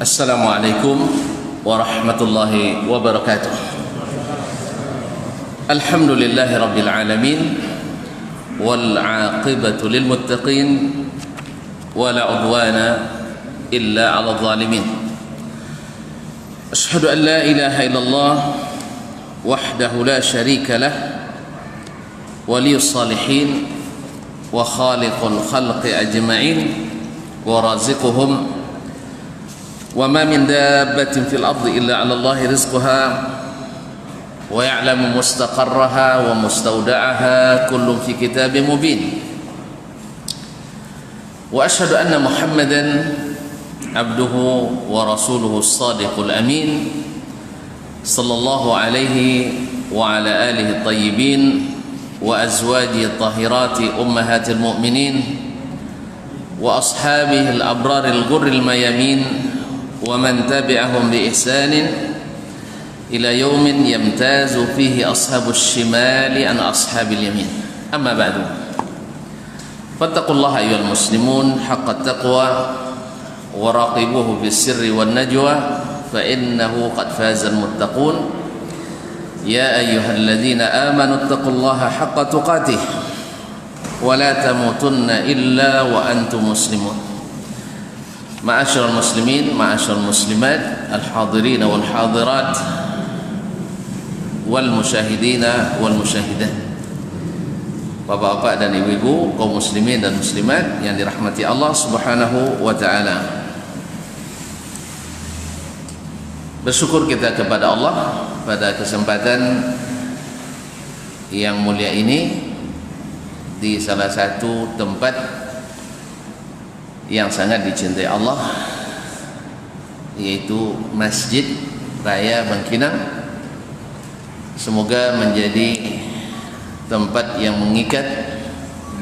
Assalamualaikum warahmatullahi wabarakatuh. Alhamdulillahi rabbil alamin, wal aqibatu lil muttaqin, wala udwana illa 'alal zalimin. Asyhadu an la ilaha illallah wahdahu la syarika lah, waliyus salihin wa khaliqul khalqi ajma'in wa raziquhum. وما من دابة في الأرض إلا على الله رزقها ويعلم مستقرها ومستودعها كل في كتاب مبين. وأشهد أن محمدا عبده ورسوله الصادق الأمين صلى الله عليه وعلى آله الطيبين وأزواجه الطاهرات أمهات المؤمنين وأصحابه الأبرار الغر الميامين ومن تبعهم بإحسان إلى يوم يمتاز فيه أصحاب الشمال عن أصحاب اليمين. أما بعد، فاتقوا الله أيها المسلمون حق التقوى وراقبوه بالسر والنجوى فإنه قد فاز المتقون. يا أيها الذين آمنوا اتقوا الله حق تقاته ولا تموتن إلا وأنتم مسلمون. Ma'asyiral muslimin, ma'asyiral muslimat, al-hadirin wal hadirat, wal musyahidina wal musyahidat. Bapak-bapak dan ibu-ibu, kaum muslimin dan muslimat yang dirahmati Allah Subhanahu wa taala. Bersyukur kita kepada Allah pada kesempatan yang mulia ini di salah satu tempat yang sangat dicintai Allah, yaitu Masjid Raya Bangkinang. Semoga menjadi tempat yang mengikat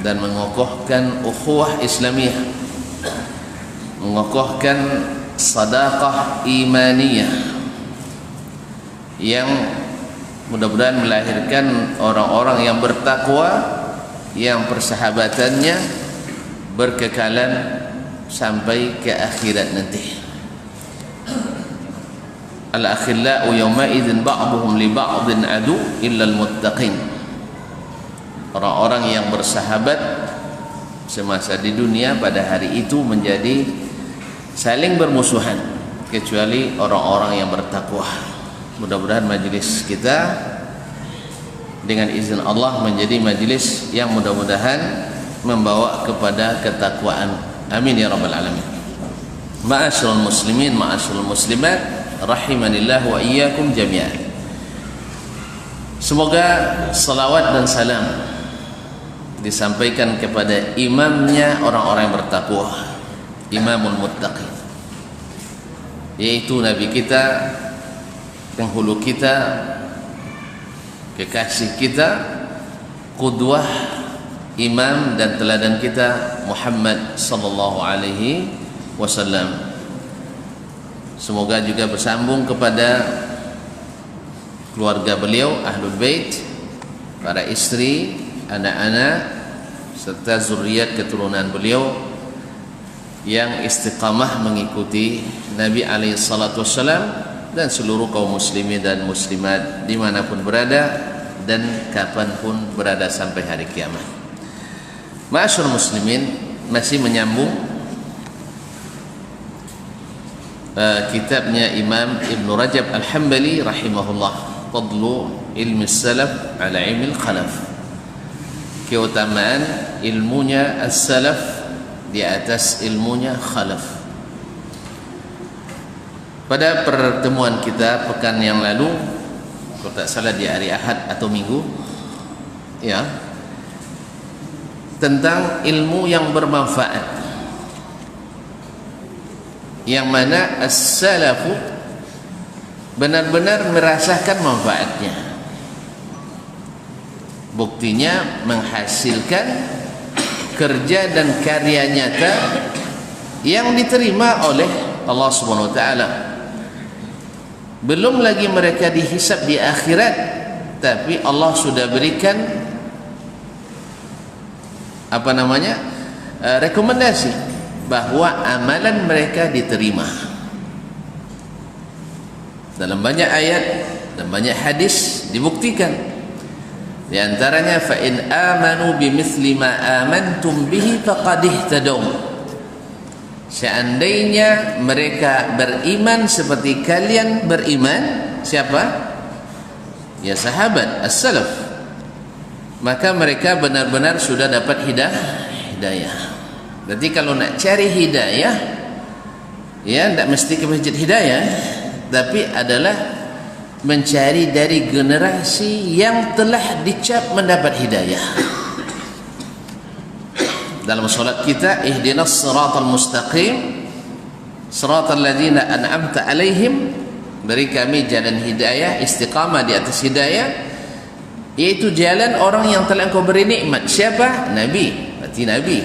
dan mengokohkan ukhuwah Islamiyah, mengokohkan sadaqah imaniyah yang mudah-mudahan melahirkan orang-orang yang bertakwa, yang persahabatannya berkekalan sampai ke akhirat nanti. Al-akhillau yawma idzin ba'duhum li ba'din adu illa al-muttaqin. Orang-orang yang bersahabat semasa di dunia pada hari itu menjadi saling bermusuhan kecuali orang-orang yang bertakwa. Mudah-mudahan majlis kita dengan izin Allah menjadi majlis yang mudah-mudahan membawa kepada ketakwaan. Amin ya rabbal alamin. Ma'asyiral muslimin, ma'asyiral muslimat, rahimanillah wa iyyakum jami'an. Semoga salawat dan salam disampaikan kepada imamnya orang-orang yang bertakwa, imamul muttaqin, yaitu nabi kita, penghulu kita, kekasih kita, qudwah, imam dan teladan kita, Muhammad sallallahu alaihi wasallam. Semoga juga bersambung kepada keluarga beliau, ahlul bait, para istri, anak-anak serta zuriat keturunan beliau yang istiqamah mengikuti Nabi alaihi salatu wasallam dan seluruh kaum muslimin dan muslimat dimanapun berada dan kapanpun berada sampai hari kiamat. Ma'asyiral muslimin, masih menyambung kitabnya Imam Ibn Rajab Al-Hambali rahimahullah, Fadlu ilmi salaf ala ilmi al-khalaf, keutamaan ilmunya as-salaf di atas ilmunya khalaf. Pada pertemuan kita pekan yang lalu, kalau tak salah di hari Ahad atau Minggu, ya, tentang ilmu yang bermanfaat, yang mana as-salafu benar-benar merasakan manfaatnya. Buktinya menghasilkan kerja dan karya nyata yang diterima oleh Allah Subhanahu wa taala. Belum lagi mereka dihisab di akhirat, tapi Allah sudah berikan rekomendasi bahwa amalan mereka diterima. Dalam banyak ayat dan banyak hadis dibuktikan. Di antaranya fa in amanu bimithli ma amantum bihi faqad ihtadaw. Seandainya mereka beriman seperti kalian beriman, siapa? Ya sahabat as-salaf, maka mereka benar-benar sudah dapat hidayah. Berarti kalau nak cari hidayah, ya tidak mesti ke Masjid Hidayah, tapi adalah mencari dari generasi yang telah dicap mendapat hidayah. Dalam solat kita, ihdinas siratal mustaqim siratal ladzina an'amta alaihim, beri kami jalan hidayah, istiqamah di atas hidayah, yaitu jalan orang yang telah engkau beri nikmat. Siapa? Nabi, berarti Nabi.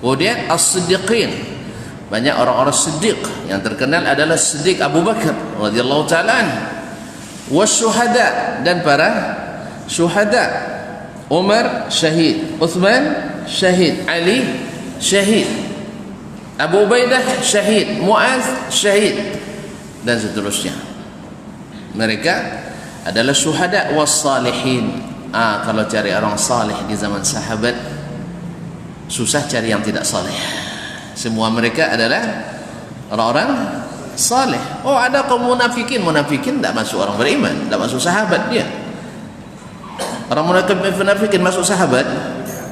Kemudian as-siddiqin, banyak orang-orang siddiq, yang terkenal adalah Siddiq Abu Bakar radhiyallahu ta'ala anhu, wasyuhada, dan para syuhada. Umar syahid, Uthman syahid, Ali syahid, Abu Ubaidah syahid, Muaz syahid, dan seterusnya. Mereka adalah syuhada wassalihin. Kalau cari orang salih di zaman sahabat, susah cari yang tidak salih. Semua mereka adalah orang-orang salih. Oh, ada kaum munafikin. Munafikin tidak masuk orang beriman, tidak masuk sahabat dia. Orang munafikin masuk sahabat?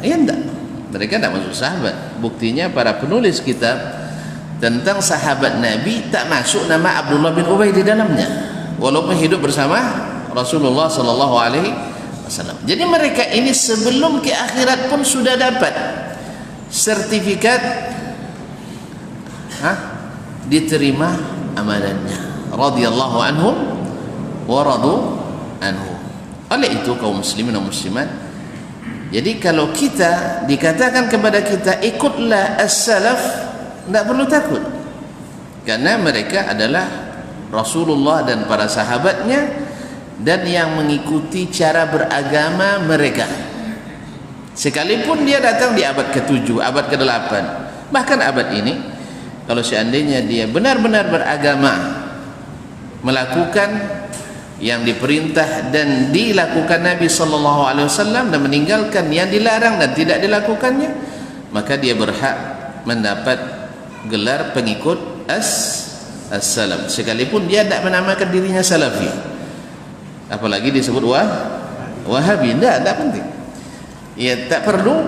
Ya tidak. Mereka tidak masuk sahabat. Buktinya para penulis kitab tentang sahabat Nabi tak masuk nama Abdullah bin Ubay di dalamnya, walaupun hidup bersama Rasulullah sallallahu alaihi wasallam. Jadi mereka ini sebelum ke akhirat pun sudah dapat sertifikat diterima amalannya, radhiyallahu anhum wa radu anhu. Oleh itu kaum muslimin dan muslimat, jadi kalau kita dikatakan kepada kita ikutlah as-salaf, tidak perlu takut, karena mereka adalah Rasulullah dan para sahabatnya, dan yang mengikuti cara beragama mereka, sekalipun dia datang di abad ke-7, abad ke-8, bahkan abad ini. Kalau seandainya dia benar-benar beragama, melakukan yang diperintah dan dilakukan Nabi sallallahu alaihi wasallam, dan meninggalkan yang dilarang dan tidak dilakukannya, maka dia berhak mendapat gelar pengikut as-salaf, sekalipun dia tidak menamakan dirinya salafi, apalagi disebut wahabi. Tidak penting, ya, tak perlu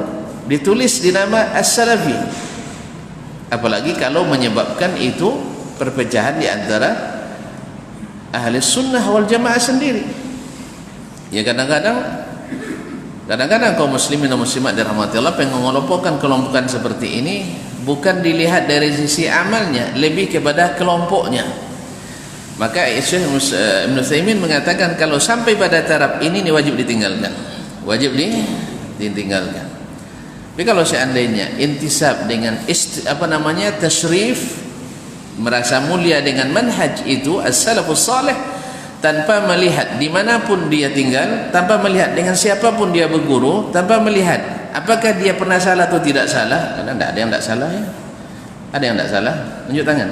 ditulis di nama as-salafi, apalagi kalau menyebabkan itu perpecahan di antara ahli sunnah wal jamaah sendiri. Ya, kadang-kadang kaum muslimin dan muslimat dirahmati Allah pengen mengelompokkan kelompokan seperti ini, bukan dilihat dari sisi amalnya, lebih kepada kelompoknya. Maka Syekh Ibn Utsaimin mengatakan kalau sampai pada taraf ini wajib ditinggalkan, wajib ditinggalkan. Tapi kalau seandainya intisab dengan tasyrif, merasa mulia dengan manhaj itu as-salafus salih, tanpa melihat dimanapun dia tinggal, tanpa melihat dengan siapapun dia berguru, tanpa melihat apakah dia pernah salah atau tidak salah, karena tidak ada yang tidak salah ya. Ada yang tidak salah? Tunjuk tangan.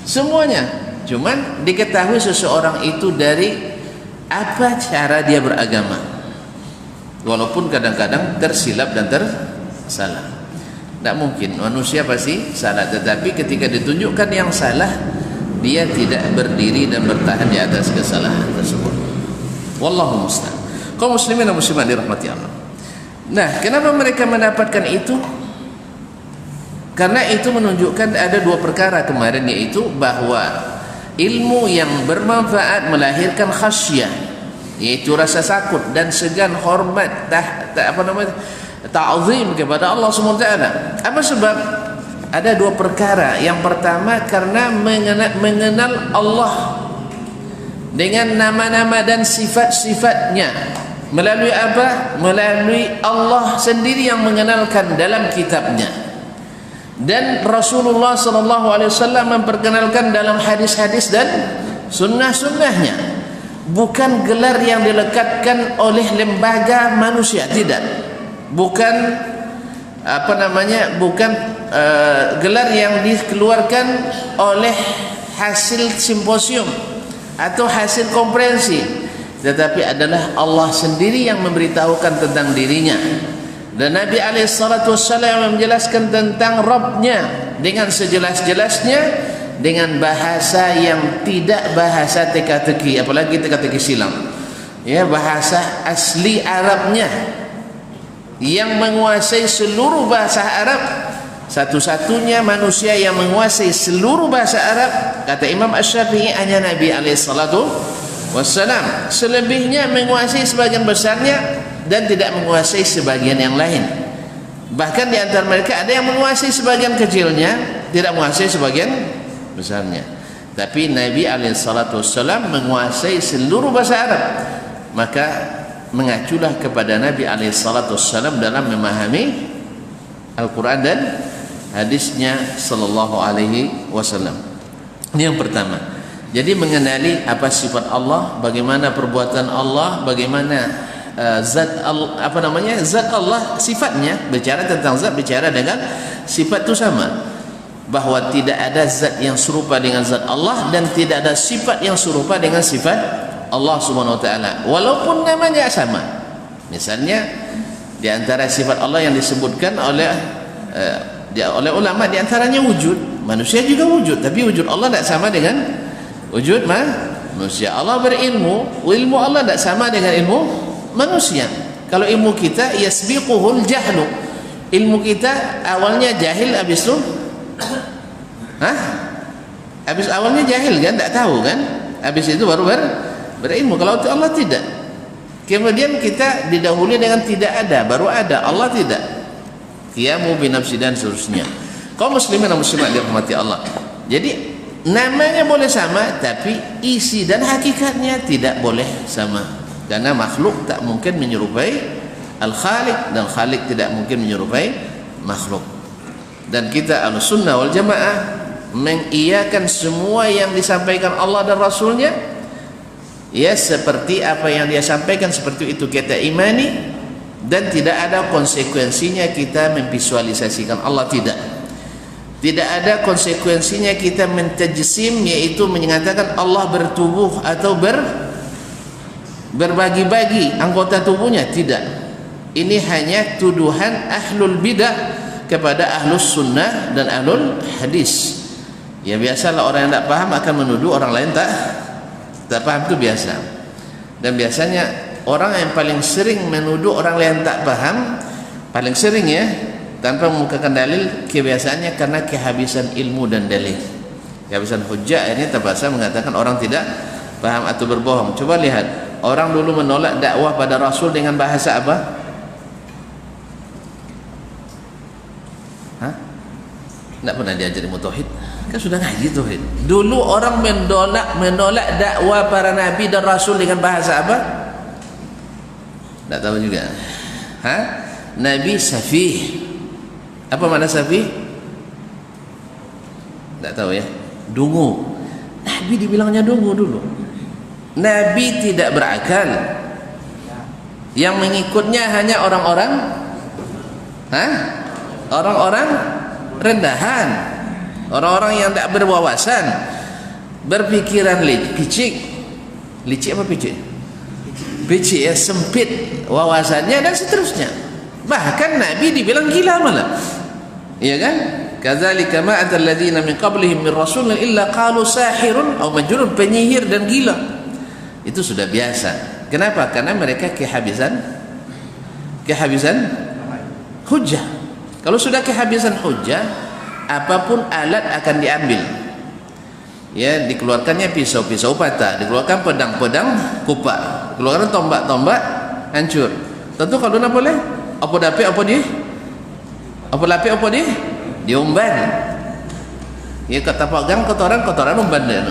Semuanya. Cuman diketahui seseorang itu dari apa cara dia beragama, walaupun kadang-kadang tersilap dan tersalah. Tak mungkin, manusia pasti salah, tetapi ketika ditunjukkan yang salah, dia tidak berdiri dan bertahan di atas kesalahan tersebut. Wallahu musta'an. Kaum muslimin dan muslimat dirahmati Allah. Nah, kenapa mereka mendapatkan itu? Karena itu menunjukkan ada dua perkara kemarin, yaitu bahwa ilmu yang bermanfaat melahirkan khasyah, yaitu rasa takut dan segan, hormat, ta'zim kepada Allah SWT. Apa sebab? Ada dua perkara. Yang pertama, karena mengenal Allah dengan nama-nama dan sifat-sifatnya. Melalui apa? Melalui Allah sendiri yang mengenalkan dalam kitabnya, dan Rasulullah SAW memperkenalkan dalam hadis-hadis dan sunnah-sunnahnya. Bukan gelar yang dilekatkan oleh lembaga manusia, tidak. Bukan bukan gelar yang dikeluarkan oleh hasil simposium atau hasil komprehensi, tetapi adalah Allah sendiri yang memberitahukan tentang dirinya. Dan Nabi SAW menjelaskan tentang Rabbnya dengan sejelas-jelasnya, dengan bahasa yang tidak bahasa teka-teki, apalagi teka-teki silam, ya, bahasa asli Arabnya yang menguasai seluruh bahasa Arab. Satu-satunya manusia yang menguasai seluruh bahasa Arab, kata Imam Asy-Syafi'i, hanya Nabi SAW. Selebihnya menguasai sebagian besarnya dan tidak menguasai sebagian yang lain. Bahkan di antara mereka ada yang menguasai sebagian kecilnya, tidak menguasai sebagian besarnya. Tapi Nabi SAW menguasai seluruh bahasa Arab. Maka mengaculah kepada Nabi SAW dalam memahami Al-Quran dan hadisnya sallallahu alaihi wasallam. Ini yang pertama. Jadi mengenali apa sifat Allah, bagaimana perbuatan Allah, bagaimana zat Allah, sifatnya. Bicara tentang zat, bicara dengan sifat itu sama, bahwa tidak ada zat yang serupa dengan zat Allah dan tidak ada sifat yang serupa dengan sifat Allah Subhanahu wa taala, walaupun namanya sama. Misalnya di antara sifat Allah yang disebutkan oleh ulama, di antaranya wujud. Manusia juga wujud, tapi wujud Allah tidak sama dengan wujud manusia. Allah berilmu, ilmu Allah tidak sama dengan ilmu manusia. Kalau ilmu kita yasbiquhul jahlu, ilmu kita awalnya jahil, habis itu habis awalnya jahil kan, tidak tahu kan, habis itu baru berilmu. Kalau Allah tidak, kemudian kita didahului dengan tidak ada, baru ada. Allah tidak, qiyamu binafsi dan seterusnya. Kaum muslimin dan muslimat dirahmati Allah. Jadi namanya boleh sama, tapi isi dan hakikatnya tidak boleh sama. Karena makhluk tak mungkin menyerupai Al-Khaliq, dan Khaliq tidak mungkin menyerupai makhluk. Dan kita Ahlussunnah wal Jamaah mengiyakan semua yang disampaikan Allah dan Rasulnya, ya, seperti apa yang dia sampaikan, seperti itu kita imani, dan tidak ada konsekuensinya kita memvisualisasikan Allah, tidak ada konsekuensinya kita mentajsim, yaitu menyatakan Allah bertubuh atau berbagi-bagi anggota tubuhnya, tidak. Ini hanya tuduhan ahlul bidah kepada ahlus sunnah dan ahlul hadis. Ya, biasalah orang yang tak paham akan menuduh orang lain tak paham, itu biasa. Dan biasanya orang yang paling sering menuduh orang lain tak paham, paling sering, ya, tanpa mengukakan dalil, kebiasaannya karena kehabisan ilmu dan dalil, kehabisan hujjah. Ini terpaksa mengatakan orang tidak paham atau berbohong. Coba lihat, orang dulu menolak dakwah pada Rasul dengan bahasa apa? Tidak pernah diajar ilmu tauhid, kan sudah ngaji tauhid. Dulu orang menolak dakwah para nabi dan rasul dengan bahasa apa? Tidak tahu juga. Nabi safih. Apa makna safih? Tidak tahu, ya. Dungu. Nabi dibilangnya dungu dulu. Nabi tidak berakal. Yang mengikutnya hanya orang-orang rendahan, orang-orang yang tidak berwawasan, berpikiran licik apa picik, ya, sempit wawasannya dan seterusnya. Bahkan Nabi dibilang gila malah, iya kan? Kadzalika ma atal ladzina min qablihim min rasulin illa qalu sahirun aw majnun, penyihir dan gila. Itu sudah biasa. Kenapa? Karena mereka kehabisan hujjah. Kalau sudah kehabisan hujjah, apapun alat akan diambil. Ya, dikeluarkannya pisau patah, dikeluarkan pedang kupak, dikeluarkan tombak hancur. Tentu kalau nak boleh, apa dapat apa diumban. Ya, kata pegang kotoran umban dia.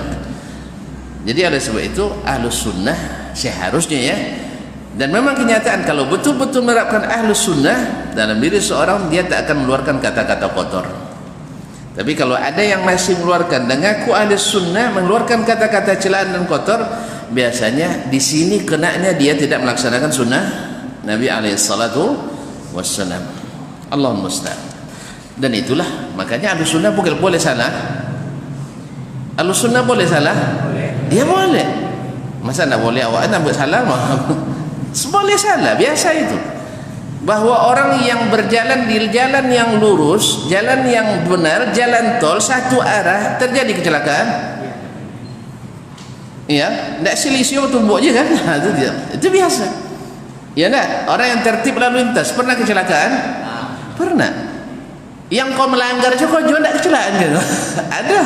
Jadi oleh sebab itu Ahlus Sunnah seharusnya, ya. Dan memang kenyataan kalau betul-betul menerapkan Ahlus Sunnah dalam diri seorang, dia tak akan mengeluarkan kata-kata kotor. Tapi kalau ada yang masih mengeluarkan dan ngaku Ahlus Sunnah mengeluarkan kata-kata celaan dan kotor, biasanya di sini kenanya dia tidak melaksanakan sunnah Nabi alaihissalatu wassalam. Allahumma musta'an. Dan itulah makanya Ahlus Sunnah boleh salah. Ahlus Sunnah boleh salah. Ya boleh. Masa tak boleh awak nak buat salah mah? Boleh salah, biasa itu. Bahwa orang yang berjalan di jalan yang lurus, jalan yang benar, jalan tol satu arah, terjadi kecelakaan. Ya, tak selisih tumbuk je kan? Itu dia. Itu biasa. Ya tak? Orang yang tertib lalu lintas pernah kecelakaan? Pernah. Yang kau melanggar je kau jual tak kecelakaan ke? Ada.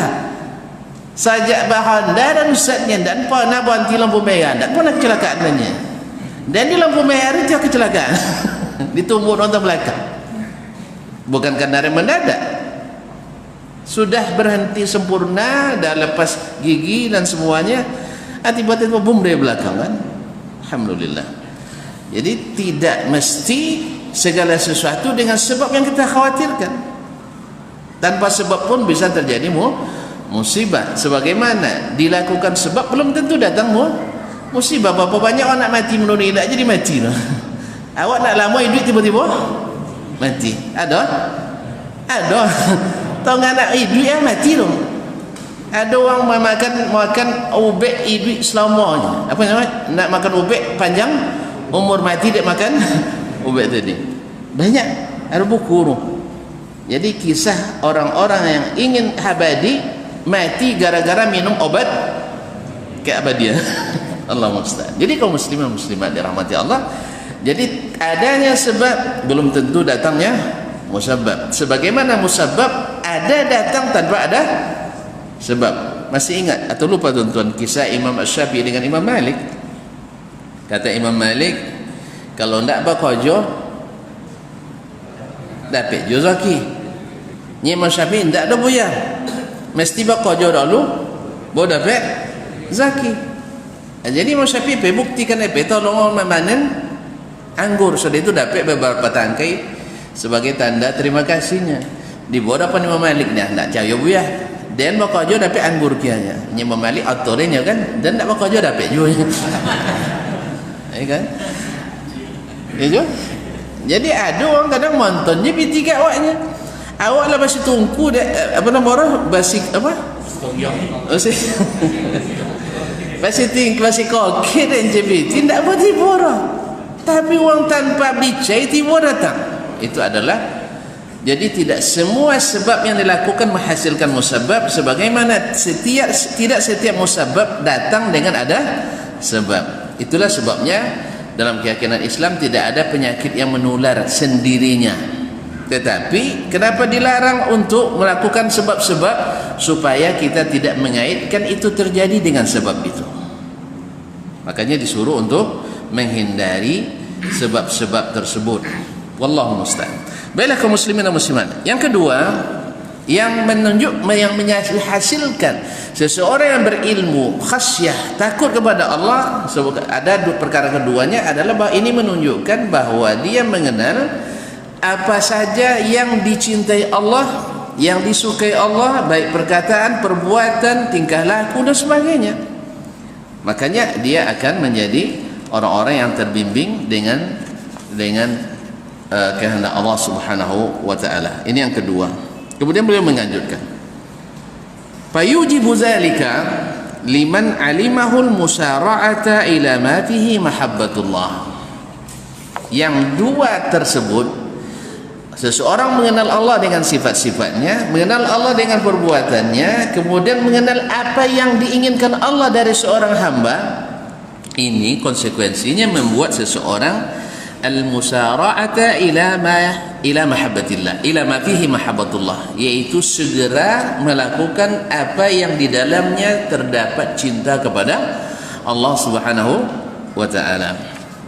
Sajak Bahanda dan ustaznya dan pernah berhenti lampu merah, tak pernah kecelakaan tanya. Dan di lampu merah itu kecelakaan. Ditumbuk nonton belakang. Bukan kendaraan mendadak. Sudah berhenti sempurna, dah lepas gigi dan semuanya, tiba-tiba bum dari belakang kan. Alhamdulillah. Jadi tidak mesti segala sesuatu dengan sebab yang kita khawatirkan. Tanpa sebab pun bisa terjadi musibah. Sebagaimana dilakukan sebab belum tentu datang musibah. Berapa banyak orang nak mati menurut ilah jadi mati lah. Awak nak lama hidup tiba-tiba mati. Ada? Tahu nggak nak hidup ya mati tu. Ada orang makan ubek hidup selamanya. Apa namanya? Nak makan ubek panjang umur mati dia makan ubek tadi. Banyak ada buku tu. Jadi kisah orang-orang yang ingin abadi mati gara-gara minum obat keabadian. Allah musta'an. Jadi kaum muslimin muslimat dirahmati Allah, jadi adanya sebab belum tentu datangnya musabab. Sebagaimana musabab ada datang tanpa ada sebab. Masih ingat atau lupa tuan-tuan kisah Imam Asy-Syafi'i dengan Imam Malik? Kata Imam Malik, kalau ndak berkerja dapat rezeki. Imam Syafi'i ndak ada buyar. Mesti bekerja dulu baru dapat rezeki. Jadi Imam Syafi'i buktikan apa? Tolong memanen anggur, sudah itu dapat beberapa tangkai sebagai tanda terima kasihnya. Dibawa depan Imam Malik dah, nak cari buyar. Dan bekerja dapat anggur kianya. Imam Malik aturnya kan, dan nak bekerja dapat juga. Ya kan? Ya juga. Jadi ada orang kadang montonnya B3 awaknya. Awak lah basi tungku apa nama orang? Basi apa? Basi kokit dan JBT tidak buat tiba. Tapi orang tanpa bicai tiba datang. Itu adalah, jadi tidak semua sebab yang dilakukan menghasilkan musabab, sebagaimana tidak setiap musabab datang dengan ada sebab. Itulah sebabnya dalam keyakinan Islam tidak ada penyakit yang menular sendirinya. Tetapi kenapa dilarang untuk melakukan sebab-sebab? Supaya kita tidak mengaitkan itu terjadi dengan sebab itu. Makanya disuruh untuk menghindari sebab-sebab tersebut. Wallahu musta'an. Baiklah kaum muslimin dan muslimat. Yang kedua, yang menghasilkan seseorang yang berilmu, khasyah, takut kepada Allah, ada perkara keduanya adalah bahwa ini menunjukkan bahwa dia mengenal apa saja yang dicintai Allah, yang disukai Allah, baik perkataan, perbuatan, tingkah laku dan sebagainya. Makanya dia akan menjadi orang-orang yang terbimbing dengan kehendak Allah Subhanahu wa taala. Ini yang kedua. Kemudian beliau menganjurkan, fayujibu zalika liman alimahul musara'ata ila ma fihi mahabbatullah. Yang dua tersebut, seseorang mengenal Allah dengan sifat-sifatnya, mengenal Allah dengan perbuatannya, kemudian mengenal apa yang diinginkan Allah dari seorang hamba. Ini konsekuensinya membuat seseorang al-musara'ata ila mahabbatillah, ila ma fihi mahabbatullah, yaitu segera melakukan apa yang di dalamnya terdapat cinta kepada Allah Subhanahu wa taala.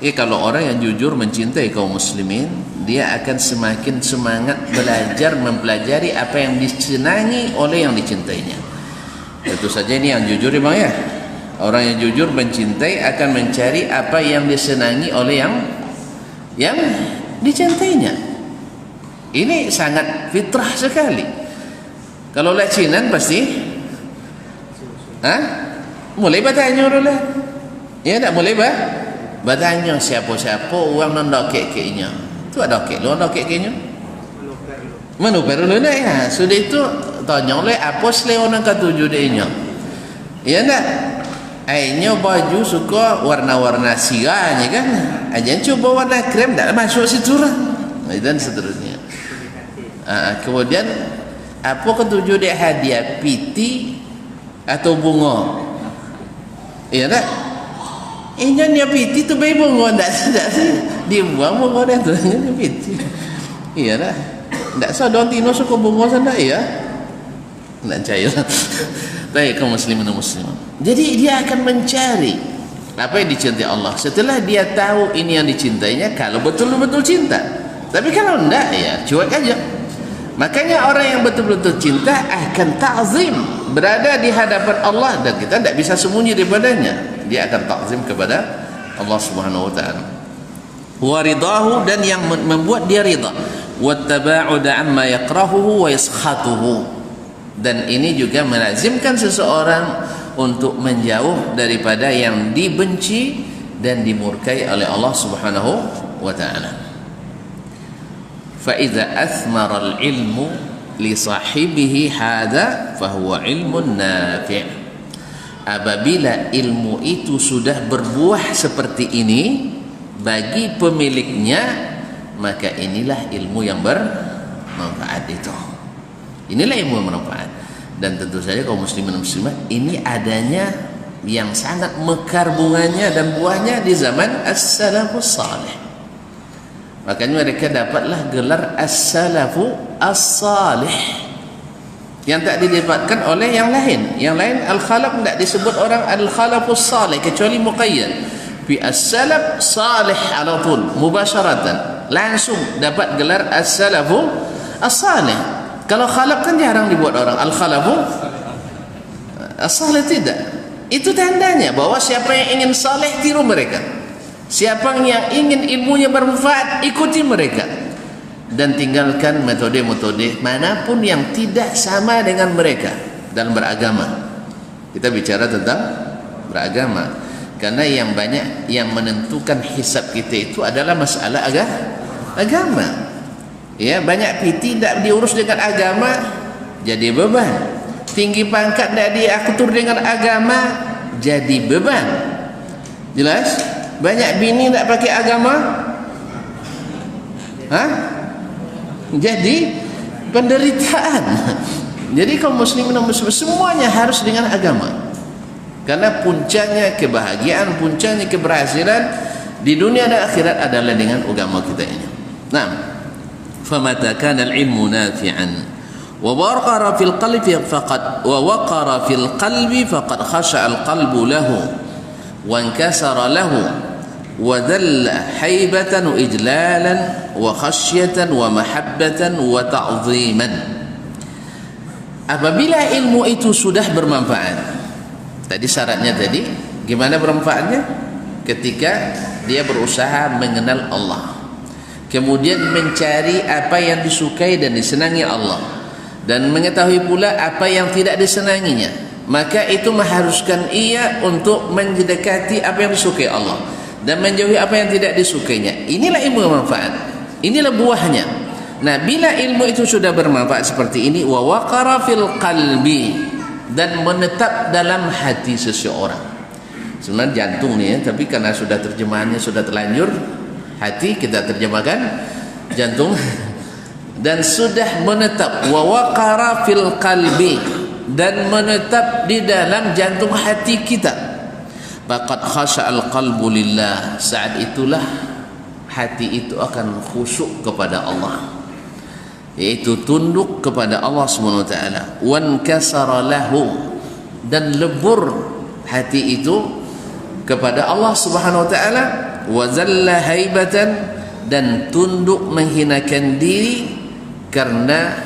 Kalau orang yang jujur mencintai kaum muslimin, dia akan semakin semangat belajar mempelajari apa yang disenangi oleh yang dicintainya. Tentu saja ini yang jujur memang ya. Orang yang jujur mencintai akan mencari apa yang disenangi oleh yang dicintainya. Ini sangat fitrah sekali. Kalau lacinan pasti mulai bertanya dulu. Ya tak mulai bertanya siapa-siapa orang nak dokek-keknya. Tu ada dokek lu, dokek keknya. Menuper dulu nak ya. Sudah itu tanya oleh apa selera orang ketujuh dia. Ya tak? Akhirnya baju suka warna-warna siranya kan. Ajan coba warna krem tak masuk situ lah. Dan seterusnya. Kemudian apa ketujuh dia hadiah, piti atau bunga? Iya tak? Dia piti tu bayi bunga tak sih. Dia buang bunga dia tu dia piti. Iya tak? Tak sah don tino suka bunga sana ya. Tak percaya. Baik kaum muslimin dan muslimat. Jadi dia akan mencari apa yang dicintai Allah. Setelah dia tahu ini yang dicintainya, kalau betul-betul cinta. Tapi kalau enggak ya cuek aja. Makanya orang yang betul-betul cinta akan ta'zim, berada di hadapan Allah, dan kita tidak bisa sembunyi daripadanya. Dia akan ta'zim kepada Allah Subhanahu wa taala. Wa ridahu, dan yang membuat dia ridha. Wa taba'ud amma yakrahuhu wa yaskhatuhu. Dan ini juga melazimkan seseorang untuk menjauh daripada yang dibenci dan dimurkai oleh Allah Subhanahu wa taala. Fa idza athmara al-ilmu li sahibihi hadha fa huwa ilmun nafi'. Apabila ilmu itu sudah berbuah seperti ini bagi pemiliknya, maka inilah ilmu yang bermanfaat itu. Inilah ilmu yang bermanfaat. Dan tentu saja kaum muslimin dan muslimat, ini adanya yang sangat mekar bunganya dan buahnya di zaman as-salafus salih. Makanya mereka dapatlah gelar as-salafu as-salih yang tak didapatkan oleh yang lain. Yang lain al-khalaf tidak disebut orang al-khalafus salih kecuali muqayyad. Fi as-salaf salih ala tul mubasharatan, langsung dapat gelar as-salafu as-salih. Kalau khalaf kan jarang dibuat orang al-khalafu as-salih, tidak. Itu tandanya bahwa siapa yang ingin saleh tiru mereka. Siapa yang ingin ilmunya bermanfaat, ikuti mereka. Dan tinggalkan metode-metode manapun yang tidak sama dengan mereka dalam beragama. Kita bicara tentang beragama. Karena yang banyak yang menentukan hisab kita itu adalah masalah agama. Ya, banyak piti tidak diurus dengan agama, jadi beban. Tinggi pangkat tidak diatur dengan agama, jadi beban. Jelas? Banyak bini tak pakai agama, jadi penderitaan. Jadi kaum muslimin dan muslimat semuanya harus dengan agama, karena puncaknya kebahagiaan, puncaknya keberhasilan di dunia dan akhirat adalah dengan agama kita ini. Nah, famata kana al-ilmu nafi'an wa waqara fil qalbi faqad khasha'a al-qalbu lahu wa inkasara lahu wa dhalla haibatan wa ijlalan wa khasyatan wa mahabbatan wa ta'ziman. Apabila ilmu itu sudah bermanfaat, tadi syaratnya tadi gimana bermanfaatnya? Ketika dia berusaha mengenal Allah, kemudian mencari apa yang disukai dan disenangi Allah, dan mengetahui pula apa yang tidak disenanginya, maka itu mengharuskan ia untuk mendekati apa yang disukai Allah dan menjauhi apa yang tidak disukainya. Inilah ilmu bermanfaat, inilah buahnya. Nah, bila ilmu itu sudah bermanfaat seperti ini, wa waqara fil qalbi, dan menetap dalam hati seseorang. Sebenarnya jantung nih ya, tapi karena sudah terjemahannya sudah terlanjur, hati kita terjemahkan jantung. Dan sudah menetap, wa waqara fil qalbi, dan menetap di dalam jantung hati kita. Faqad khasha'al qalbu lillah, saat itulah hati itu akan khusyuk kepada Allah, yaitu tunduk kepada Allah Subhanahu wa taala. Wan kasara lahu, dan lebur hati itu kepada Allah Subhanahu wa taala. Wa zalla haibatan, dan tunduk menghinakan diri karena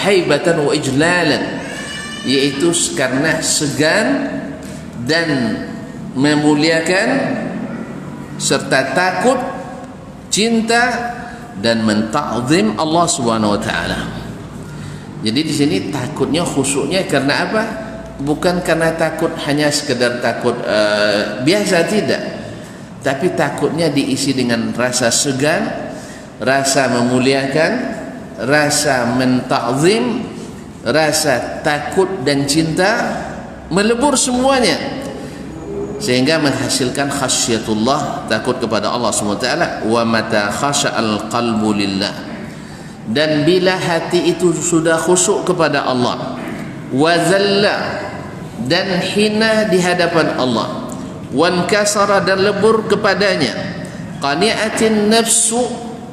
haibatan wa ijlalan, yaitu karena segan dan memuliakan serta takut, cinta dan menta'zim Allah Subhanahu wa taala. Jadi di sini takutnya, khusyuknya karena apa? Bukan karena takut hanya sekedar takut biasa, tidak. Tapi takutnya diisi dengan rasa segan, rasa memuliakan, rasa menta'zim, rasa takut dan cinta melebur semuanya, sehingga menghasilkan khasyatullah, takut kepada Allah SWT. Wa mata khasha'al qalbu lillah, dan bila hati itu sudah khusyuk kepada Allah, wa zalla, dan hina di hadapan Allah, wankasara, dan lebur kepadanya, qani'atin nafsu,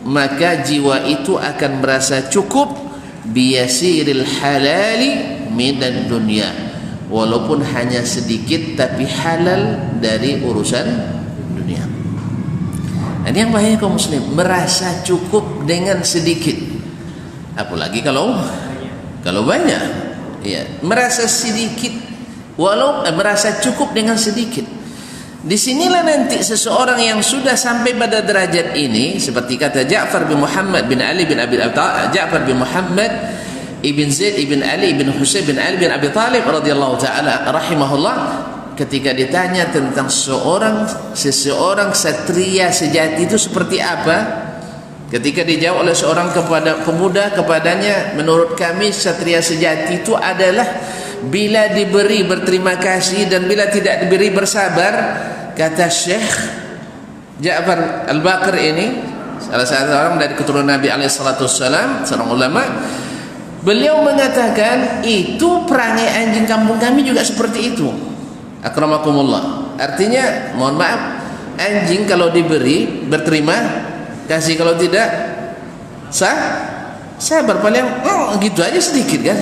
maka jiwa itu akan merasa cukup biyasiril halali minad dunya, walaupun hanya sedikit tapi halal dari urusan dunia. Ini yang bahaya kaum muslim, merasa cukup dengan sedikit, apalagi kalau banyak. Ya, merasa sedikit merasa cukup dengan sedikit. Disinilah nanti seseorang yang sudah sampai pada derajat ini, seperti kata Ja'far bin Muhammad bin Ali bin Abi Talib, Ja'far bin Muhammad ibn Zaid ibn Ali ibn Husain bin Ali bin Abi Talib radhiyallahu taala rahimahullah, ketika ditanya tentang seseorang satria sejati itu seperti apa, ketika dijawab oleh seorang pemuda kepadanya, menurut kami satria sejati itu adalah bila diberi berterima kasih dan bila tidak diberi bersabar. Kata Syekh Ja'far Al-Baqir ini, salah satu orang dari keturunan Nabi SAW, seorang ulama, beliau mengatakan itu perangai anjing kampung kami juga seperti itu. Akramakumullah, artinya mohon maaf, anjing kalau diberi berterima kasih, kalau tidak sabar, paling gitu aja sedikit kan,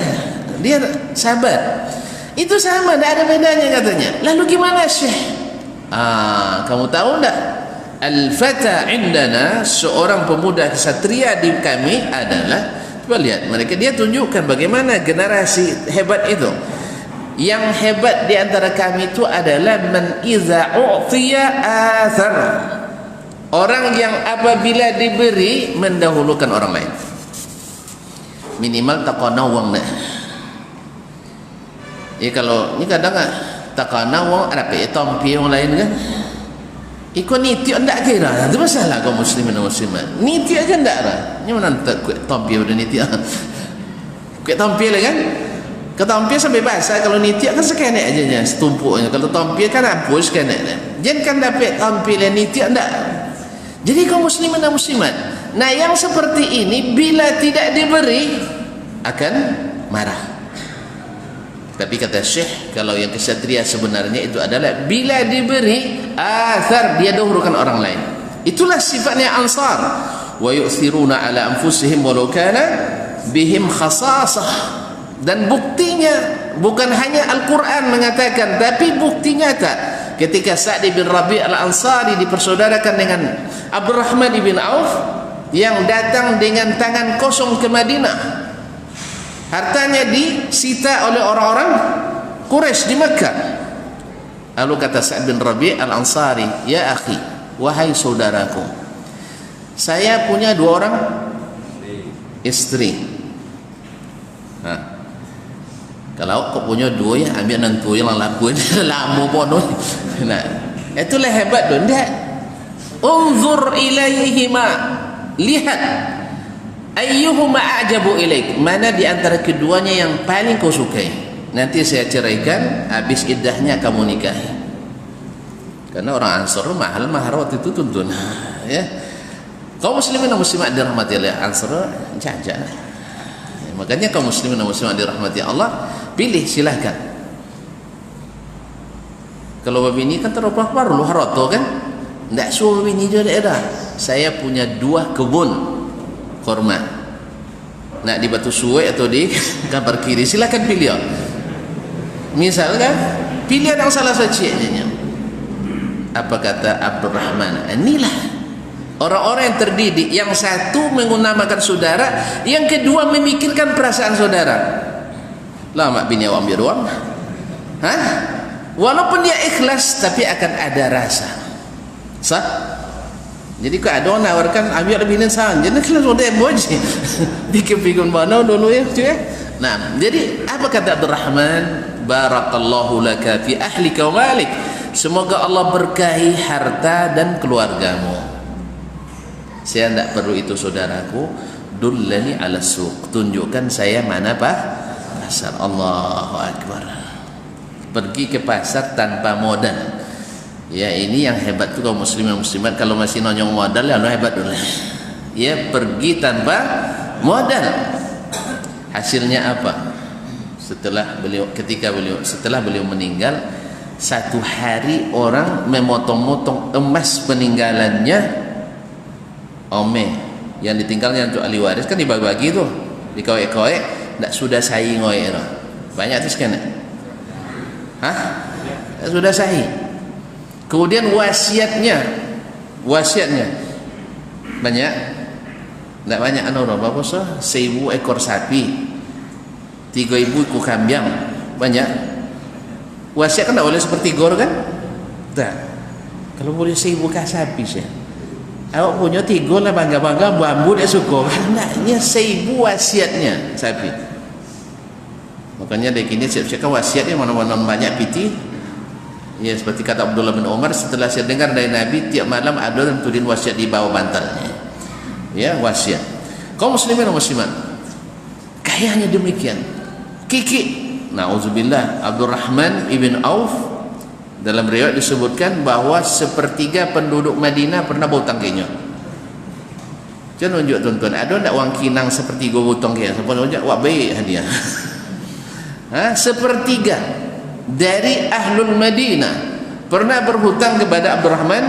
dia sabar. Itu sama, tidak ada bedanya katanya. Lalu gimana Syekh? Kamu tahu tidak, al-fata indana, seorang pemuda kesatria di kami adalah, coba lihat mereka, dia tunjukkan bagaimana generasi hebat itu. Yang hebat di antara kami itu adalah man iza u'tiya athar, orang yang apabila diberi mendahulukan orang lain, minimal takana wang nah. Ya kalau ini kadang takana wang ada pe tompi yang lain kan, ikut niti ndak kira itu masalah kaum muslimin dan muslimat, niti aja ndak lah. Ini mana tak tompi udah niti kuat tompi lah kan, ketompi sampai basah. Kalau niti kan sekenek aja nya setumpuknya, kalau tompi kan hapus sekenek. Jangan kan dapat tompi lah niti ndak. Jadi kaum muslimin dan muslimat, nah yang seperti ini bila tidak diberi akan marah. Tapi kata Syekh, kalau yang kesatria sebenarnya itu adalah bila diberi athar, dia dahulukan orang lain. Itulah sifatnya Ansar. Wa yu'thiruna ala anfusihim walau kana bihim khasasah. Dan buktinya bukan hanya Al-Quran mengatakan, tapi bukti nyata ketika Sa'd bin Rabi' Al-Ansari dipersaudarakan dengan Abdurrahman bin Auf yang datang dengan tangan kosong ke Madinah. Hartanya disita oleh orang-orang Quraisy di Makkah. Lalu kata Sa'd bin Rabi' Al-Ansari, ya akhi, wahai saudaraku, saya punya 2 orang istri. Kalau kau punya 2 ya ambil nantu yang lakuin lama pun. Nah, itulah hebat tu. Dia unzur ilaihima, lihat ayyuhuma a'jabu ilaik, mana di antara keduanya yang paling kau sukai, nanti saya ceraikan, habis iddahnya kamu nikahi. Karena orang Ansar mahal waktu itu tuntun ya. Kaum muslimin dan muslimat dirahmati Allah, Ansar jajan. Makanya kaum muslimin dan muslimat dirahmati Allah, pilih silahkan. Kalau babini kan terlalu baru lu haroto kan, tidak suruh babini juga ada. Saya punya 2 kebun kurma, nak di Batu Suwe atau di Kampar Kiri, silakan pilih. Misalkan pilihan yang salah satunya. Apa kata Abdurrahman? Inilah orang-orang yang terdidik. Yang satu mengutamakan saudara, yang kedua memikirkan perasaan saudara. Lama bini awam biar uang, walaupun dia ikhlas tapi akan ada rasa. Sah? Jadi kalau ada orang nawarkan ambil lebih nisang, jadi kelas udah emoji. Pikir-pikir mana dulu ya, cuy. Nah, jadi apa kata Abdurrahman? Barakallahu laka fi ahlika wa malik. Semoga Allah berkahi harta dan keluargamu. Saya tidak perlu itu saudaraku. Dullani ala suq. Tunjukkan saya mana pasar. Allahu Akbar. pergi ke pasar tanpa modal. Ya, ini yang hebat tuh kaum muslimin dan muslimat. Kalau masih nonyong modal ya hebat dulu. Ya, pergi tanpa modal. Hasilnya apa? Setelah beliau meninggal, satu hari orang memotong-motong emas peninggalannya, yang ditinggalnya untuk ahli waris kan dibagi-bagi tuh, dikoek-koek, ndak sudah sahi ngoek itu. Banyak tuh sekian. Sudah sahi. Kemudian wasiatnya banyak, ndak banyak berapa sah? 1000 ekor sapi, 3000 ekor kambing, banyak. Wasiat kan tak boleh seperti gor kan? Tak. Kalau boleh 1000 sapi sih. Awak punya 3 lah bangga-bangga bambu dia suka. Anaknya 1000 wasiatnya sapi. Makanya dari kini siap-siap wasiatnya mana-mana banyak piti. Ya, seperti kata Abdullah bin Umar, setelah saya dengar dari Nabi tiap malam ada yang tulis wasiat di bawah bantalnya. Ya, wasiat. Kaum muslimin dan muslimat, kayaknya demikian. Kiki, na'udzubillah, Abdurrahman ibn Auf dalam riwayat disebutkan bahwa sepertiga penduduk Madinah pernah berhutang kayaknya. Jangan tunjuk tuan-tuan, ada tak wang kinang seperti gua berhutang kayaknya? Siapa tunjuk, wah baik hadiah. Sepertiga dari ahlul Madinah pernah berhutang kepada Abdurrahman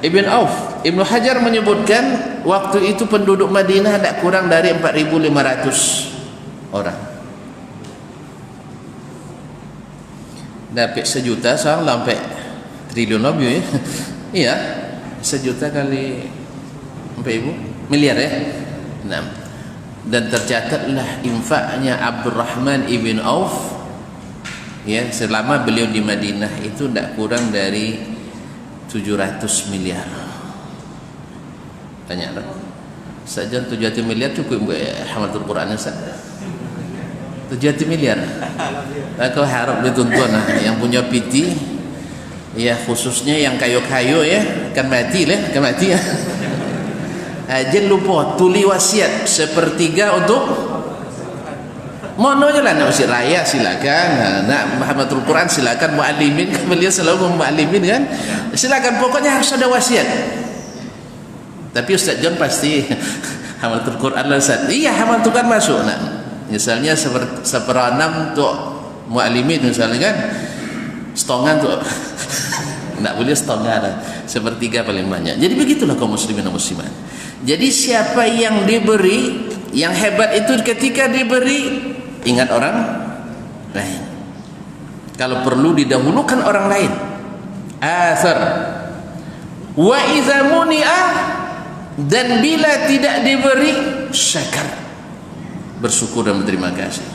ibn Auf. Ibnu Hajar menyebutkan waktu itu penduduk Madinah tak kurang dari 4.500 orang. Dapat 1 juta sampai triliun lebih ya. Iya, 1 juta kali 4.000 miliar ya. 6. Dan tercatatlah infaknya Abdurrahman ibn Auf ya selama beliau di Madinah itu tidak kurang dari 700 miliar. Banyak tak? Saja 700 miliar cukup hamatul Quran Ustaz. 700 miliar. Aku harap dituntun yang punya PT ya, khususnya yang kayu-kayu ya, kan mati lah, kan mati ya. Jangan lupa tuli wasiat sepertiga untuk mono je lah. Nak masjid raya silakan, nak hamatul Quran silakan, muallimin kan beliau selalu muallimin kan, silakan, pokoknya harus ada wasiat. Tapi Ustaz John pasti hamatul Quran lah Ustaz. Iya, hamatul Quran masuk nak. Misalnya 1/6 untuk muallimin misalnya kan, setongan tu nak boleh setengah lah, 1/3 paling banyak. Jadi begitulah kaum muslimin dan muslimat. Jadi siapa yang diberi, yang hebat itu ketika diberi ingat orang lain. Kalau perlu didahulukan orang lain. Athar. Wa idza muni'a, dan bila tidak diberi syakar, bersyukur dan berterima kasih.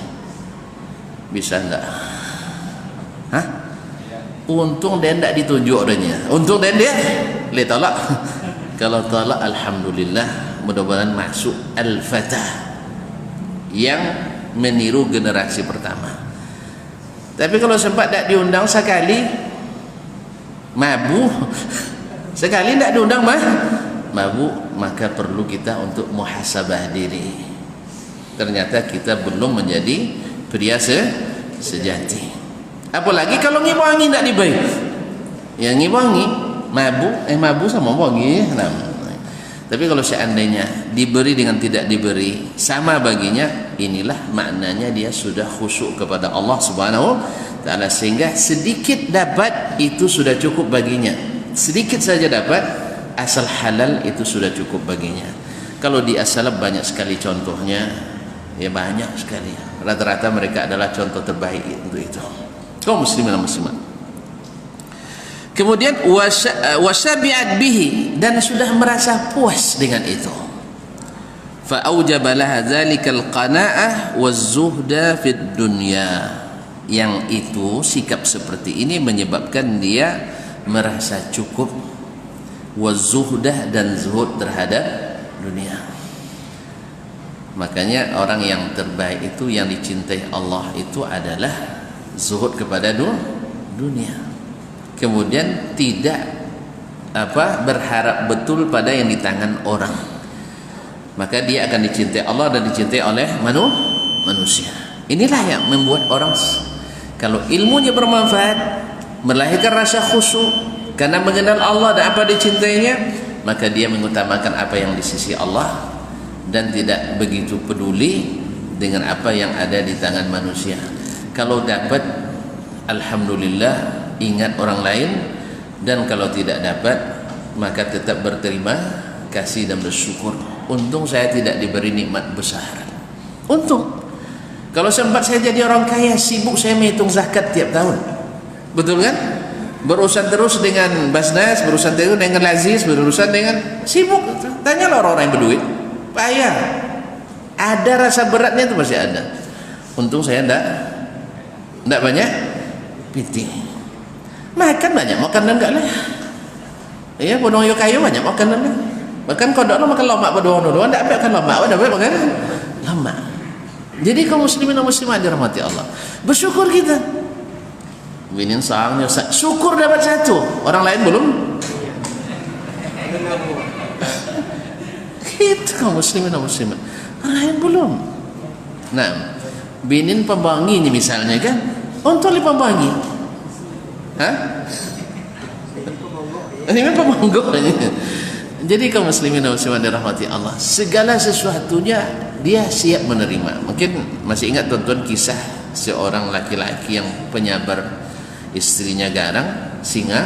Bisa enggak? Untung dia tidak ditunjuk adanya. Untung dia boleh tolak. Kalau tolak alhamdulillah, mudah-mudahan masuk al-fatah yang meniru generasi pertama. Tapi kalau sempat tak diundang sekali mabuk, sekali tak diundang mabuk, maka perlu kita untuk muhasabah diri. Ternyata kita belum menjadi pria sejati. Apalagi kalau ngibangi tak dibaik. Yang ngibangi mabuk sama wangi. Tapi kalau seandainya diberi dengan tidak diberi sama baginya, inilah maknanya dia sudah khusyuk kepada Allah Subhanahu taala, sehingga sedikit dapat itu sudah cukup baginya. Sedikit saja dapat asal halal itu sudah cukup baginya. Kalau di as-salaf banyak sekali contohnya, ya banyak sekali. Rata-rata mereka adalah contoh terbaik untuk itu. Kaum muslimin dan muslimat. Kemudian wasyabi'at bihi, dan sudah merasa puas dengan itu. Fa aujaba laha dzalikal qanaa'ah waz-zuhda fid dunya. Yang itu sikap seperti ini menyebabkan dia merasa cukup, waz-zuhdah, dan zuhud terhadap dunia. Makanya orang yang terbaik itu, yang dicintai Allah itu adalah zuhud kepada dunia. Kemudian tidak berharap betul pada yang di tangan orang, maka dia akan dicintai Allah dan dicintai oleh manusia. Inilah yang membuat orang Kalau ilmunya bermanfaat, melahirkan rasa khusyuk karena mengenal Allah dan apa dicintainya, maka dia mengutamakan apa yang di sisi Allah dan tidak begitu peduli dengan apa yang ada di tangan manusia. Kalau dapat, alhamdulillah, ingat orang lain, dan kalau tidak dapat, maka tetap berterima kasih dan bersyukur. Untung saya tidak diberi nikmat besar. Untung. Kalau sempat saya jadi orang kaya, sibuk saya menghitung zakat tiap tahun. Betul kan? Berurusan terus dengan Basnas, berurusan terus dengan Lazis, berurusan dengan sibuk. Tanyalah orang-orang yang berduit. Payah. Ada rasa beratnya itu masih ada. Untung saya enggak banyak piting. Makan banyak, makan enggak lah. Ya, bodong yo kayu banyak makan enggak. Makan kodok lo makan lomak berdua-dua, enggak makan lomak, ada makan lomak. Jadi kaum muslimin dan muslimat dirahmati Allah, bersyukur kita. Binin saangnya syukur dapat satu, orang lain belum. Kita kaum muslimin dan muslimat, orang lain belum. Nah, binin pembangi ini misalnya kan, untuk li pembangi. Hah? Ini pemanggung. Jadi kaum muslimin dan muslimat dirahmati Allah, segala sesuatunya dia siap menerima. Mungkin masih ingat tuan-tuan kisah seorang laki-laki yang penyabar, istrinya garang, singa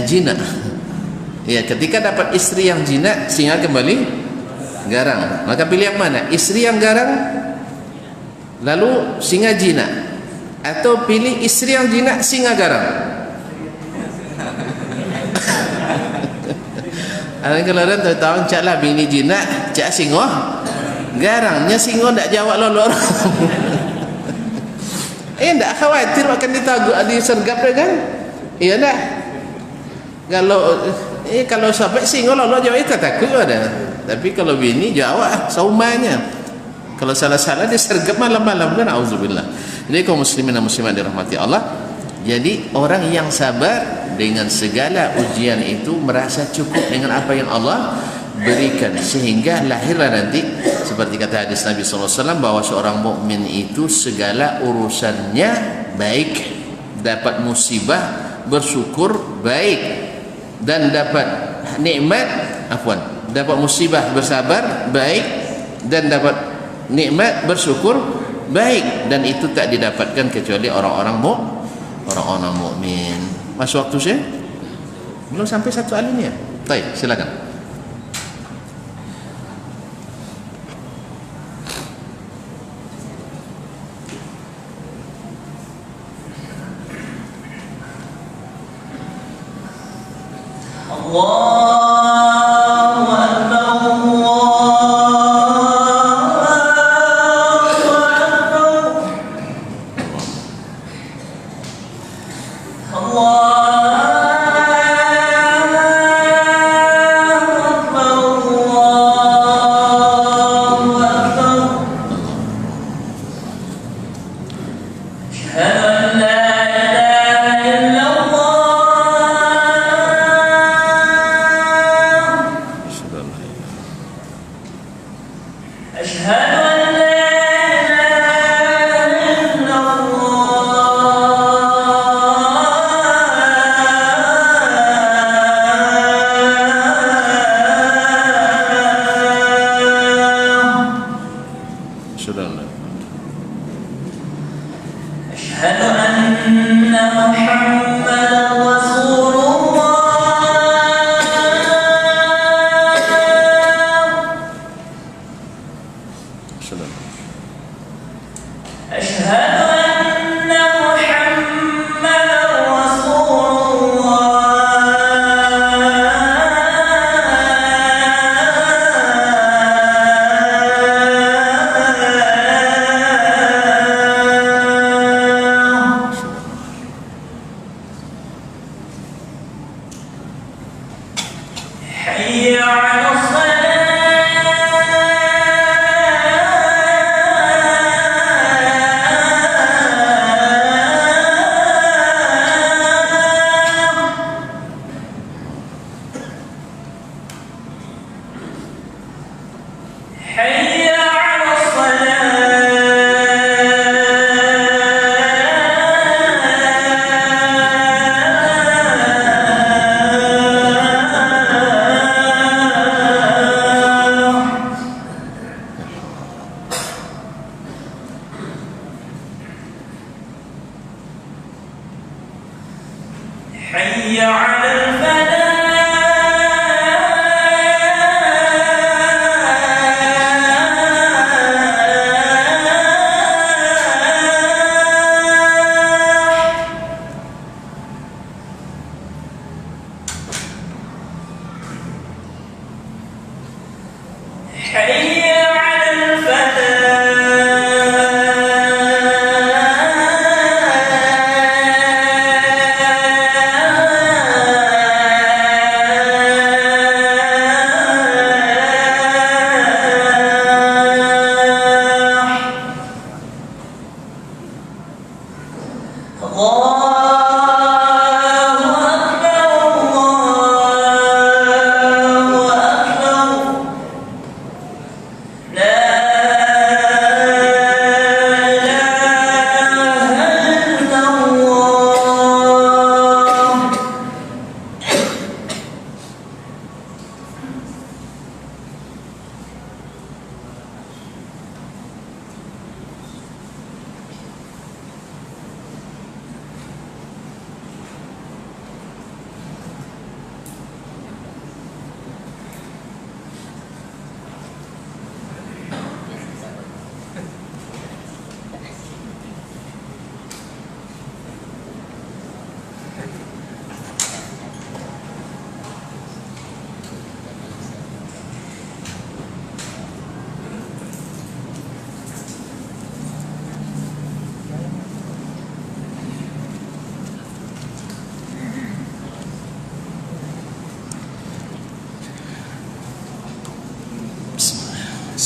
jinak. Ya, ketika dapat istri yang jinak, singa kembali garang. Maka pilih yang mana? Istri yang garang lalu singa jinak, atau pilih istri yang jinak singa garang? Kalau orang tahu cak lah bini jinak, cak singo garangnya, singo tak jawab lolor. Tak khawatir akan disergap kan? Iya dah. Kalau sampai singo lolor jawab itu takut ada. Tapi kalau bini jawab saumanya. Kalau salah-salah disergap malam-malam kan, auzubillah. Jadi kaum muslimin dan muslimat dirahmati Allah, jadi orang yang sabar dengan segala ujian itu merasa cukup dengan apa yang Allah berikan, sehingga lahirlah nanti seperti kata hadis Nabi SAW bahwa seorang mukmin itu segala urusannya baik, dapat musibah bersyukur baik, dan dapat nikmat dapat musibah bersabar baik, dan dapat nikmat bersyukur baik, dan itu tak didapatkan kecuali orang-orang mukmin. Masuk waktu saya? Belum sampai satu alinea. Baik, silakan. حي على الفلاح حي على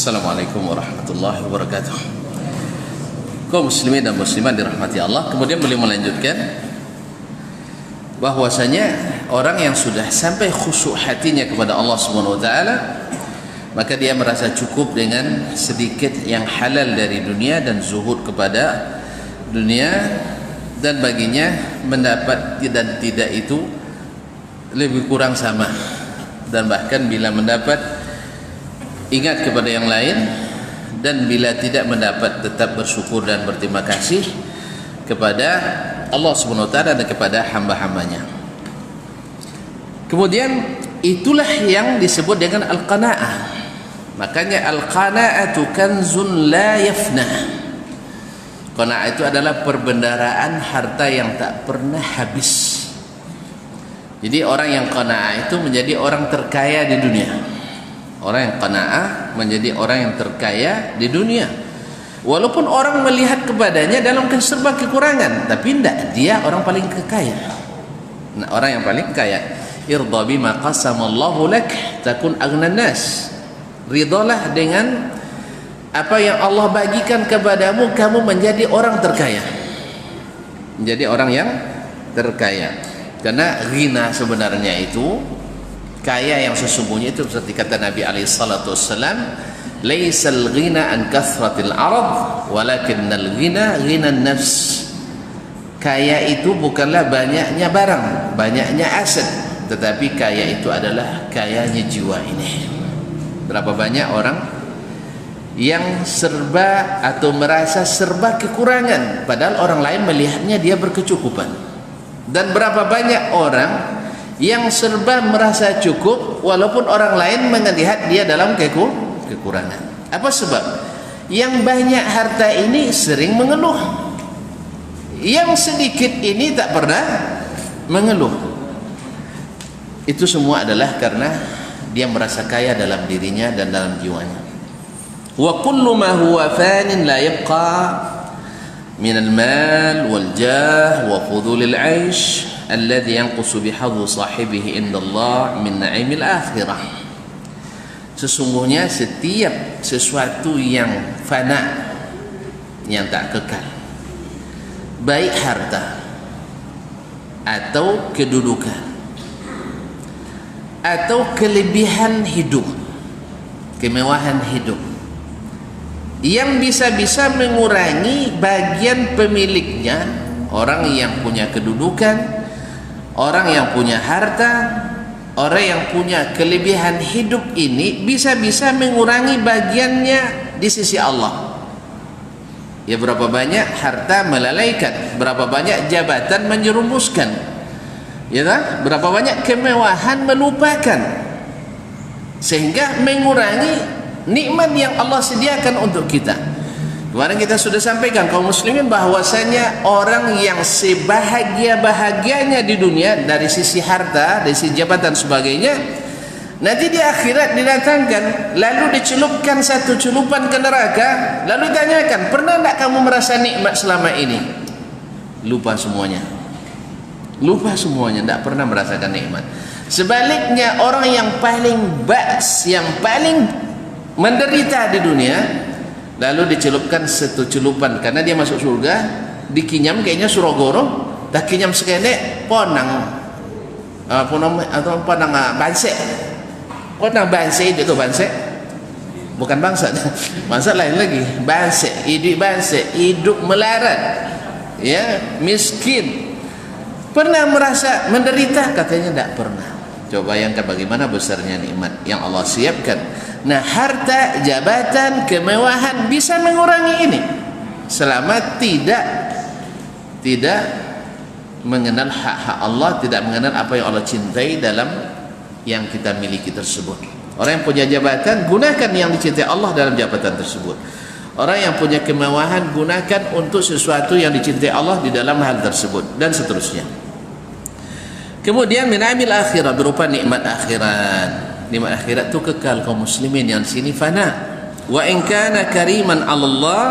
Assalamualaikum warahmatullahi wabarakatuh. Kaum muslimin dan muslimat dirahmati Allah. Kemudian beliau melanjutkan bahwasanya orang yang sudah sampai khusyuk hatinya kepada Allah Subhanahu wa taala, maka dia merasa cukup dengan sedikit yang halal dari dunia dan zuhud kepada dunia, dan baginya mendapat dan tidak itu lebih kurang sama, dan bahkan bila mendapat ingat kepada yang lain, dan bila tidak mendapat tetap bersyukur dan berterima kasih kepada Allah Subhanahu wa taala dan kepada hamba-hambanya. Kemudian itulah yang disebut dengan al-qanaah. Makanya al-qanaatu kanzun la yafna. Qanaah itu adalah perbendaharaan harta yang tak pernah habis. Jadi orang yang qanaah itu menjadi orang terkaya di dunia. Orang yang qanaah menjadi orang yang terkaya di dunia. Walaupun orang melihat kepadanya dalam serba kekurangan, tapi tidak, dia orang paling kaya. Nah, orang yang paling kaya. Irda bima qasamallahu lak takun aghnan nas. Ridalah dengan apa yang Allah bagikan kepadamu, kamu menjadi orang terkaya. Menjadi orang yang terkaya. Karena ghina sebenarnya itu, kaya yang sesungguhnya itu seperti kata Nabi alaihi salatu wassalam, laisal ghina an kathratil arad walakinnal ghina ghinan nafs. Kaya itu bukanlah banyaknya barang, banyaknya aset, tetapi kaya itu adalah kayanya jiwa ini. Berapa banyak orang yang serba atau merasa serba kekurangan, padahal orang lain melihatnya dia berkecukupan. Dan berapa banyak orang yang serba merasa cukup walaupun orang lain melihat dia dalam kekurangan. Apa sebab? Yang banyak harta ini sering mengeluh, yang sedikit ini tak pernah mengeluh. Itu semua adalah karena dia merasa kaya dalam dirinya dan dalam jiwanya. Wa kullu ma huwa fanin la yabqa min al-mal wal jah wa fudul al-aish alladhi yanqusu bihadhu sahibihi indallah min na'imil akhirah. Sesungguhnya setiap sesuatu yang fana, yang tak kekal, baik harta atau kedudukan atau kelebihan hidup, kemewahan hidup, yang bisa-bisa mengurangi bagian pemiliknya, orang yang punya kedudukan, orang yang punya harta, orang yang punya kelebihan hidup ini bisa-bisa mengurangi bagiannya di sisi Allah. Ya, berapa banyak harta melalaikan, berapa banyak jabatan menjerumuskan, Ya tak? Berapa banyak kemewahan melupakan sehingga mengurangi nikmat yang Allah sediakan untuk kita. Kemarin kita sudah sampaikan kaum muslimin bahwasanya orang yang sebahagia-bahagianya di dunia dari sisi harta, dari sisi jabatan sebagainya, nanti di akhirat didatangkan lalu dicelupkan satu celupan ke neraka, lalu ditanyakan, pernah tak kamu merasa nikmat selama ini? Lupa semuanya, tidak pernah merasakan nikmat. Sebaliknya orang yang paling ba'as, yang paling menderita di dunia, lalu dicelupkan satu celupan karena dia masuk surga, dikinyam kayaknya surogoro, dah kinyam sekene ponang atau ponang bansek, ponang bansek itu bansek bukan bangsa bangsa lain lagi, bansek hidup melarat, ya, miskin. Pernah merasa menderita? Katanya tidak pernah. Coba bayangkan bagaimana besarnya nikmat yang Allah siapkan. Nah, harta, jabatan, kemewahan bisa mengurangi ini selama tidak mengenal hak-hak Allah, tidak mengenal apa yang Allah cintai dalam yang kita miliki tersebut. Orang yang punya jabatan, gunakan yang dicintai Allah dalam jabatan tersebut. Orang yang punya kemewahan, gunakan untuk sesuatu yang dicintai Allah di dalam hal tersebut, dan seterusnya. Kemudian minamil akhirat, berupa nikmat akhirat. Nikmat akhirat itu kekal kaum muslimin, yang sini fana. Wa in kana kariman 'ala Allah,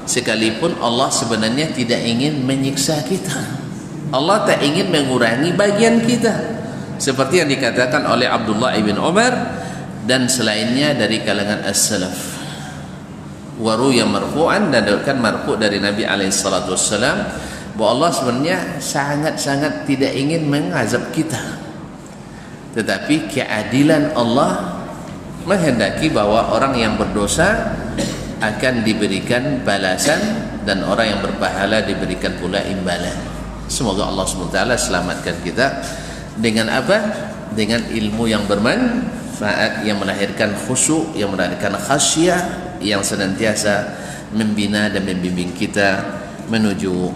sekalipun Allah sebenarnya tidak ingin menyiksa kita. Allah tak ingin mengurangi bagian kita. Seperti yang dikatakan oleh Abdullah ibn Umar dan selainnya dari kalangan as-salaf. Waru yang marfu'an, dan diriwayatkan marfu' dari Nabi alaihi salatu wassalam bahwa Allah sebenarnya sangat-sangat tidak ingin mengazab kita, tetapi keadilan Allah menghendaki bahwa orang yang berdosa akan diberikan balasan dan orang yang berpahala diberikan pula imbalan. Semoga Allah SWT selamatkan kita dengan apa? Dengan ilmu yang bermanfaat, yang melahirkan khusyuk, yang melahirkan khasyah, yang senantiasa membina dan membimbing kita menuju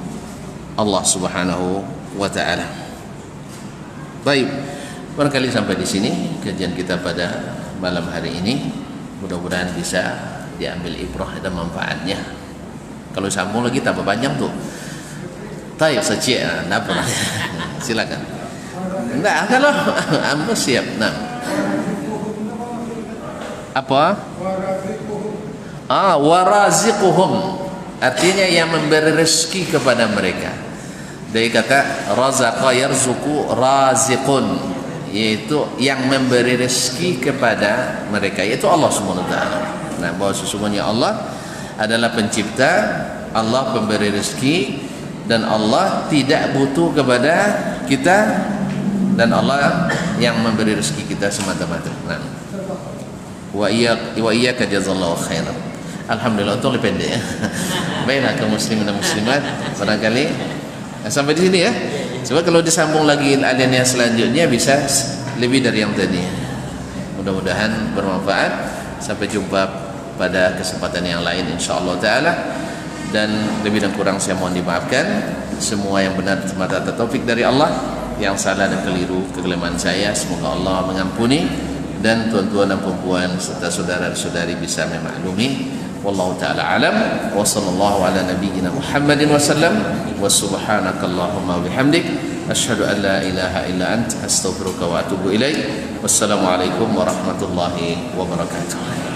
Allah Subhanahu wa taala. Baik, barangkali sampai di sini kajian kita pada malam hari ini. Mudah-mudahan bisa diambil ibrah dan manfaatnya. Kalau sambung lagi tambah panjang tuh. Tayyib saja, enggak pernah. Silakan. Enggak, kalau ambo siap. Nah. Apa? Waraziquhum, artinya yang memberi rezeki kepada mereka. Dari kata razaqa yarzuqu raziqun, yaitu yang memberi rezeki kepada mereka, yaitu Allah Subhanahu wa taala. Nah, bahwa sesungguhnya Allah adalah pencipta, Allah pemberi rezeki, dan Allah tidak butuh kepada kita, dan Allah yang memberi rezeki kita semata-mata. Nah, wa iyyaka jazallahu khairan. Alhamdulillah, itu lebih pendek ya. Baiklah kaum muslimin dan muslimat, barangkali sampai di sini ya. Coba kalau disambung lagi aliannya selanjutnya bisa lebih dari yang tadi. Mudah-mudahan bermanfaat. Sampai jumpa pada kesempatan yang lain insyaallah taala. Dan lebih dan kurang saya mohon dimaafkan. Semua yang benar semata taufik dari Allah, yang salah dan keliru kekeliruan saya semoga Allah mengampuni, dan tuan-tuan dan puan serta saudara-saudari bisa memaklumi. Wallahu ta'ala alam, wa sallallahu ala nabiyyina Muhammadin wa sallam, wa subhanakallahumma wa bihamdik, asyhadu an la ilaha illa anta, astaghfiruka wa atubu ilaik. Wassalamualaikum warahmatullahi wabarakatuh.